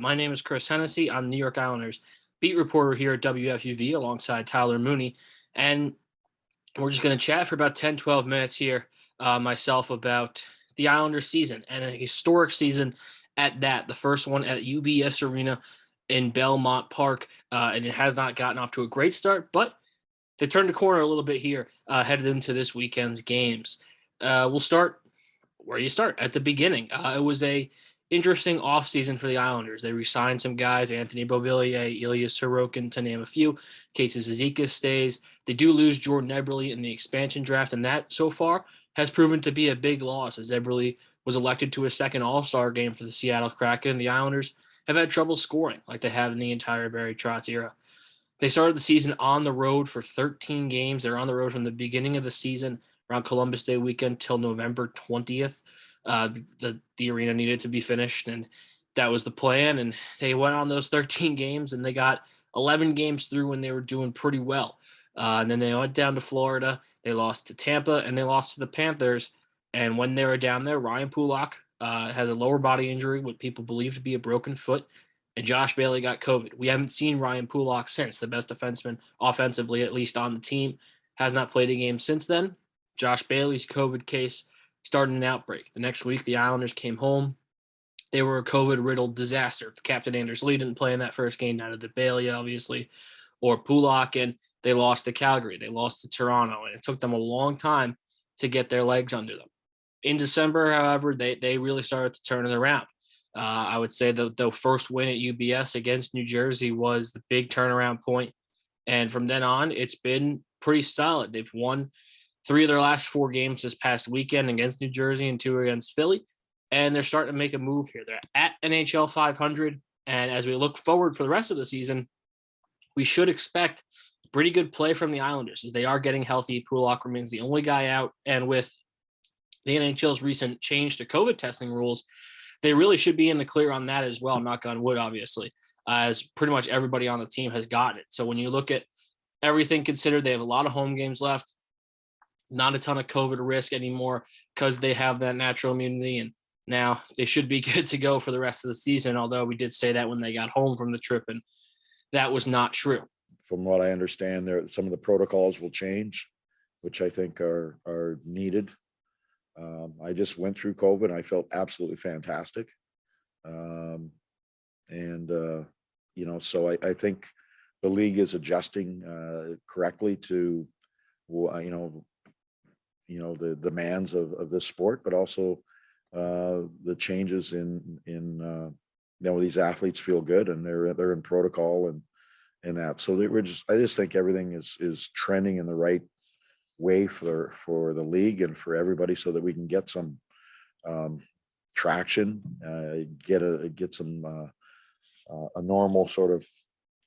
My name is Chris Hennessy. I'm New York Islanders beat reporter here at WFUV alongside Tyler Mooney. And we're just going to chat for about 10, 12 minutes here, myself, about the Islanders season and a historic season at that. The first one at UBS Arena in Belmont Park. And it has not gotten off to a great start, but they turned the corner a little bit here headed into this weekend's games. We'll start where you start at the beginning. It was a interesting offseason for the Islanders. They re-signed some guys, Anthony Bavillier, Ilia, Sorokin, to name a few. Casey Zizekas stays. They do lose Jordan Eberle in the expansion draft, and that so far has proven to be a big loss as Eberle was elected to a second All-Star game for the Seattle Kraken. The Islanders have had trouble scoring like they have in the entire Barry Trotz era. They started the season on the road for 13 games. They're on the road from the beginning of the season around Columbus Day weekend till November 20th. The arena needed to be finished, and that was the plan. And they went on those 13 games, and they got 11 games through when they were doing pretty well. And then they went down to Florida. They lost to Tampa, and they lost to the Panthers. And when they were down there, Ryan Pulock has a lower body injury, what people believe to be a broken foot, and Josh Bailey got COVID. We haven't seen Ryan Pulock since, the best defenseman offensively, at least on the team, has not played a game since then. Josh Bailey's COVID case started an outbreak. The next week, the Islanders came home. They were a COVID-riddled disaster. Captain Anders Lee didn't play in that first game, neither did Bailey, obviously, or Pulock, and they lost to Calgary. They lost to Toronto, and it took them a long time to get their legs under them. In December, however, they really started to turn it around. I would say the first win at UBS against New Jersey was the big turnaround point. And from then on, it's been pretty solid. They've won 3 of their last 4 games this past weekend against New Jersey and 2 against Philly. And they're starting to make a move here. They're at NHL 500. And as we look forward for the rest of the season, we should expect pretty good play from the Islanders as they are getting healthy. Pulock remains the only guy out. And with the NHL's recent change to COVID testing rules, they really should be in the clear on that as well, knock on wood, obviously, as pretty much everybody on the team has gotten it. So when you look at everything considered, they have a lot of home games left, not a ton of COVID risk anymore because they have that natural immunity, and now they should be good to go for the rest of the season, although we did say that when they got home from the trip, and that was not true. From what I understand, some of the protocols will change, which I think are needed. I just went through COVID and I felt absolutely fantastic. So I think the league is adjusting correctly to, the demands of this sport, but also the changes in these athletes feel good and they're in protocol and that. So I just think everything is trending in the right way for the league and for everybody, so that we can get some traction, get some a normal sort of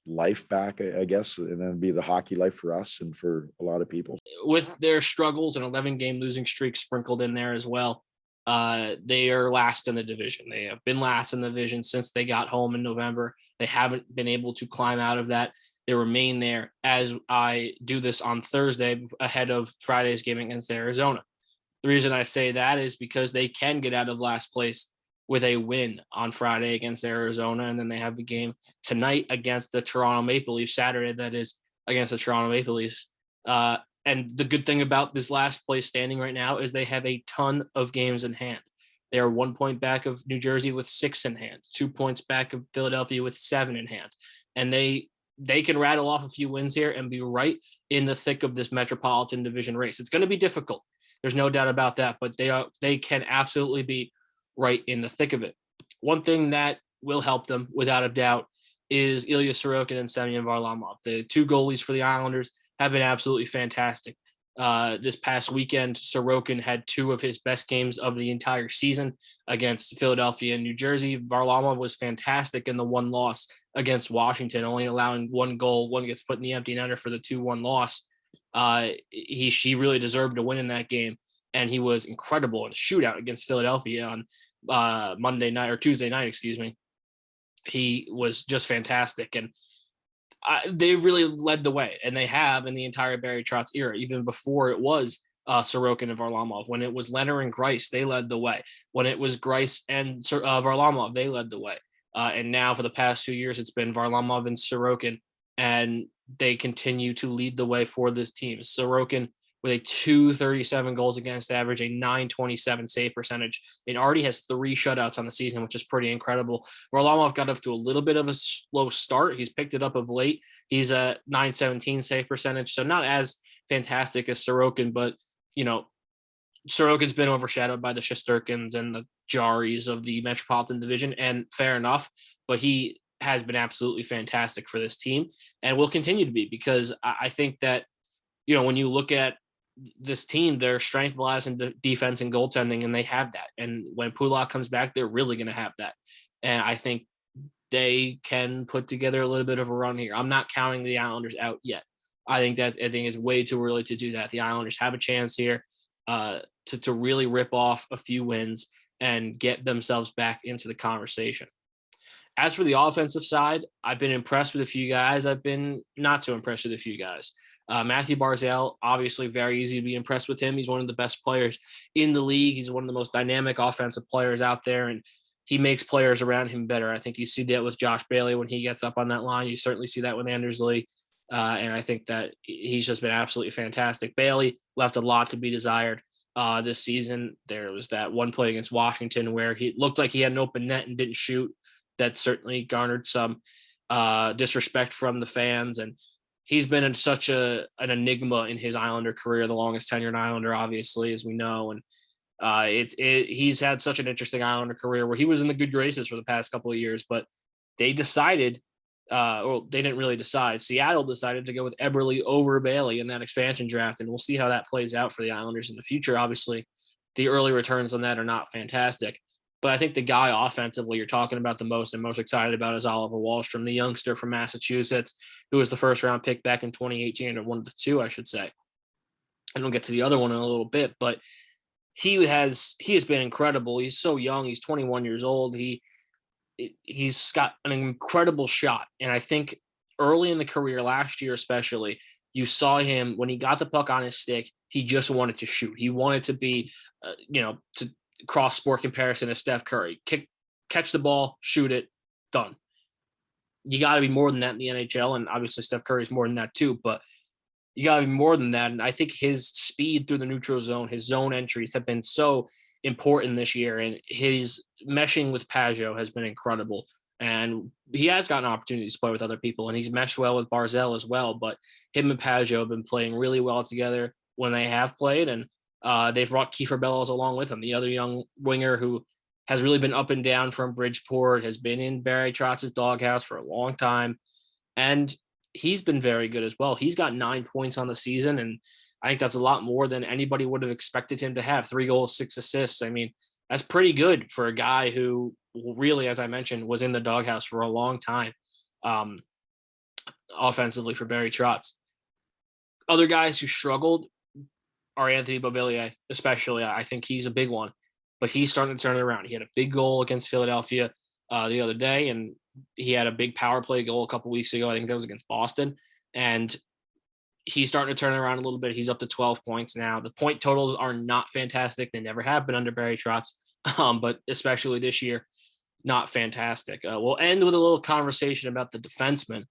life back, I guess, and then be the hockey life for us and for a lot of people. With their struggles and 11-game losing streak sprinkled in there as well, they are last in the division. They have been last in the division since they got home in November. They haven't been able to climb out of that. They remain there as I do this on Thursday ahead of Friday's game against Arizona. The reason I say that is because they can get out of last place with a win on Friday against Arizona, and then they have the game tonight against the Toronto Maple Leafs, Saturday, that is, against the Toronto Maple Leafs. And the good thing about this last place standing right now is they have a ton of games in hand. They are 1 point back of New Jersey with 6 in hand, 2 points back of Philadelphia with 7 in hand. And they can rattle off a few wins here and be right in the thick of this Metropolitan Division race. It's going to be difficult. There's no doubt about that, but they can absolutely be right in the thick of it. One thing that will help them, without a doubt, is Ilia Sorokin and Samyang Varlama. The 2 goalies for the Islanders have been absolutely fantastic. This past weekend, Sorokin had 2 of his best games of the entire season against Philadelphia and New Jersey. Varlama was fantastic in the 1 loss against Washington, only allowing 1 goal. 1 gets put in the empty netter for the 2-1 loss. She really deserved to win in that game, and he was incredible in the shootout against Philadelphia on Tuesday night, excuse me. He was just fantastic, and they really led the way, and they have in the entire Barry Trotz era, even before it was Sorokin and Varlamov. When it was Leonard and Greiss, they led the way. When it was Greiss and Varlamov, they led the way. And now for the past 2 years, it's been Varlama and Sorokin, and they continue to lead the way for this team. Sorokin with a 237 goals against average, a 927 save percentage, and already has 3 shutouts on the season, which is pretty incredible. Varlamov got off to a little bit of a slow start. He's picked it up of late. He's a 917 save percentage, so not as fantastic as Sorokin, but Sorokin's been overshadowed by the Shesterkins and the Jaris of the Metropolitan Division, and fair enough, but he has been absolutely fantastic for this team and will continue to be, because I think that, when you look at this team, their strength lies in defense and goaltending, and they have that. And when Pulock comes back, they're really going to have that. And I think they can put together a little bit of a run here. I'm not counting the Islanders out yet. I think it's way too early to do that. The Islanders have a chance here to really rip off a few wins and get themselves back into the conversation. As for the offensive side, I've been impressed with a few guys. I've been not so impressed with a few guys. Matthew Barzal, obviously very easy to be impressed with him. He's one of the best players in the league. He's one of the most dynamic offensive players out there, and he makes players around him better. I think you see that with Josh Bailey when he gets up on that line. You certainly see that with Anders Lee, and I think that he's just been absolutely fantastic. Bailey left a lot to be desired this season. There was that one play against Washington where he looked like he had an open net and didn't shoot. That certainly garnered some disrespect from the fans, and he's been in such an enigma in his Islander career, the longest tenured Islander, obviously, as we know. And he's had such an interesting Islander career where he was in the good graces for the past couple of years, but they decided, they didn't really decide. Seattle decided to go with Eberle over Bailey in that expansion draft, and we'll see how that plays out for the Islanders in the future. Obviously, the early returns on that are not fantastic. But I think the guy offensively you're talking about the most and most excited about is Oliver Wahlstrom, the youngster from Massachusetts, who was the first round pick back in 2018, or one of the two, I should say. And we'll get to the other one in a little bit, but he has been incredible. He's so young. He's 21 years old. He's got an incredible shot. And I think early in the career, last year especially, you saw him when he got the puck on his stick, he just wanted to shoot. He wanted to be, to cross sport comparison to Steph Curry. Catch the ball, shoot it, done. You got to be more than that in the NHL, and obviously Steph Curry is more than that too, but you got to be more than that. And I think his speed through the neutral zone, his zone entries have been so important this year, and his meshing with Pajot has been incredible. And he has gotten opportunities to play with other people, and he's meshed well with Barzal as well, but him and Pajot have been playing really well together when they have played, and they've brought Kiefer Bellows along with him, the other young winger who has really been up and down from Bridgeport, has been in Barry Trotz's doghouse for a long time, and he's been very good as well. He's got 9 points on the season, and I think that's a lot more than anybody would have expected him to have. 3 goals, 6 assists. I mean, that's pretty good for a guy who really, as I mentioned, was in the doghouse for a long time offensively for Barry Trotz. Other guys who struggled are Anthony Bavillier, especially. I think he's a big one, but he's starting to turn it around. He had a big goal against Philadelphia the other day, and he had a big power play goal a couple weeks ago. I think that was against Boston, and he's starting to turn it around a little bit. He's up to 12 points now. The point totals are not fantastic. They never have been under Barry Trotz, but especially this year, not fantastic. We'll end with a little conversation about the defenseman,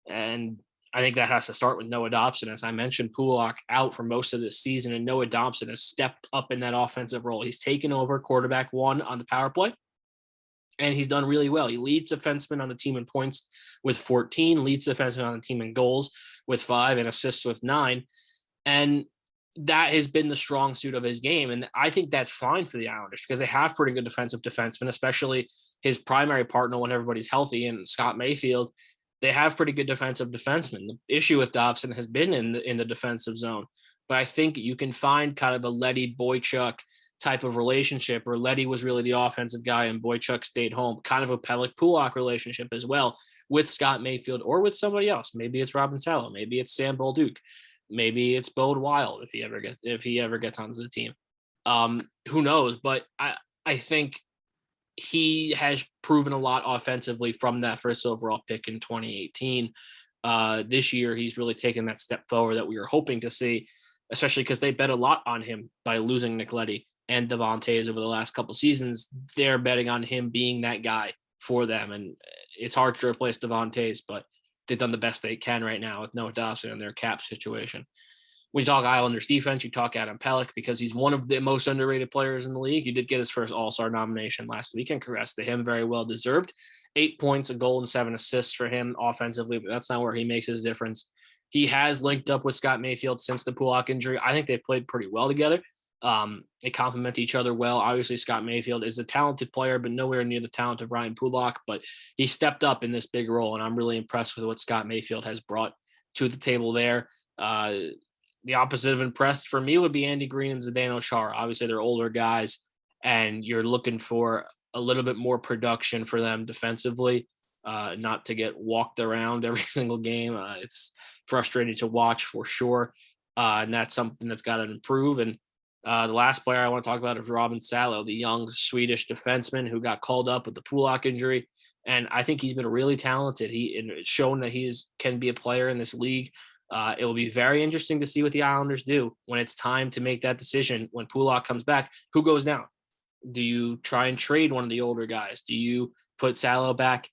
and I think that has to start with Noah Dobson. As I mentioned, Pulock out for most of this season, and Noah Dobson has stepped up in that offensive role. He's taken over quarterback 1 on the power play, and he's done really well. He leads defenseman on the team in points with 14, leads defenseman on the team in goals with 5, and assists with 9. And that has been the strong suit of his game. And I think that's fine for the Islanders because they have pretty good defensive defensemen, especially his primary partner when everybody's healthy, and Scott Mayfield. They have pretty good defensive defensemen. The issue with Dobson has been in the defensive zone, but I think you can find kind of a Leddy Boychuk type of relationship, where Leddy was really the offensive guy and Boychuk stayed home, kind of a Pellick Pulock relationship as well with Scott Mayfield or with somebody else. Maybe it's Robin Sallow, maybe it's Sam Bolduc, maybe it's Bode Wild if he ever gets onto the team. Who knows? But I think he has proven a lot offensively from that first overall pick in 2018. This year, he's really taken that step forward that we were hoping to see, especially because they bet a lot on him by losing Nick Leddy and Devontae's over the last couple seasons. They're betting on him being that guy for them. And it's hard to replace Devontae's, but they've done the best they can right now with Noah Dobson and their cap situation. When you talk Islanders defense, you talk Adam Pellick because he's one of the most underrated players in the league. He did get his first All-Star nomination last week, and congrats to him, very well deserved. 8 points, a goal, and 7 assists for him offensively, but that's not where he makes his difference. He has linked up with Scott Mayfield since the Pulak injury. I think they've played pretty well together. They complement each other well. Obviously, Scott Mayfield is a talented player, but nowhere near the talent of Ryan Pulak, but he stepped up in this big role, and I'm really impressed with what Scott Mayfield has brought to the table there. The opposite of impressed for me would be Andy Green and Zdeno Chara. Obviously, they're older guys, and you're looking for a little bit more production for them defensively, not to get walked around every single game. It's frustrating to watch for sure, and that's something that's got to improve. And the last player I want to talk about is Robin Sallow, the young Swedish defenseman who got called up with the Pulak injury, and I think he's been really talented. It's shown that he can be a player in this league. It will be very interesting to see what the Islanders do when it's time to make that decision. When Pulak comes back, who goes down? Do you try and trade one of the older guys? Do you put Sallow back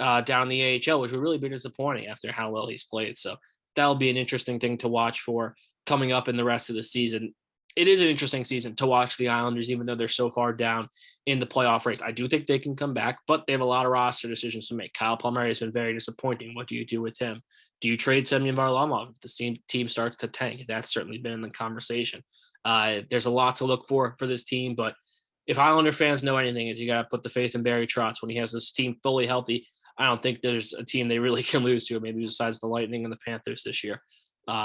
down in the AHL, which would really be disappointing after how well he's played? So that'll be an interesting thing to watch for coming up in the rest of the season. It is an interesting season to watch the Islanders, even though they're so far down in the playoff race. I do think they can come back, but they have a lot of roster decisions to make. Kyle Palmieri has been very disappointing. What do you do with him? Do you trade Semyon Varlamov if the team starts to tank? That's certainly been in the conversation. There's a lot to look for this team, but if Islander fans know anything, is you got to put the faith in Barry Trotz when he has this team fully healthy. I don't think there's a team they really can lose to, maybe besides the Lightning and the Panthers this year.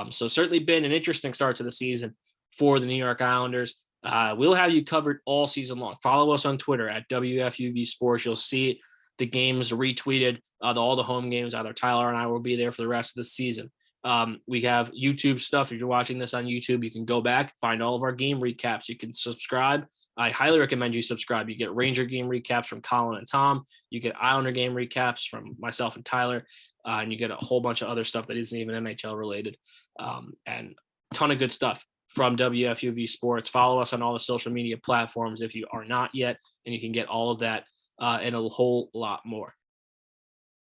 So certainly been an interesting start to the season for the New York Islanders. We'll have you covered all season long. Follow us on Twitter at WFUV Sports. You'll see the games retweeted, all the home games. Either Tyler and I will be there for the rest of the season. We have YouTube stuff. If you're watching this on YouTube, you can go back, find all of our game recaps. You can subscribe. I highly recommend you subscribe. You get Ranger game recaps from Colin and Tom. You get Islander game recaps from myself and Tyler. And you get a whole bunch of other stuff that isn't even NHL related. And a ton of good stuff from WFUV Sports. Follow us on all the social media platforms if you are not yet, and you can get all of that and a whole lot more.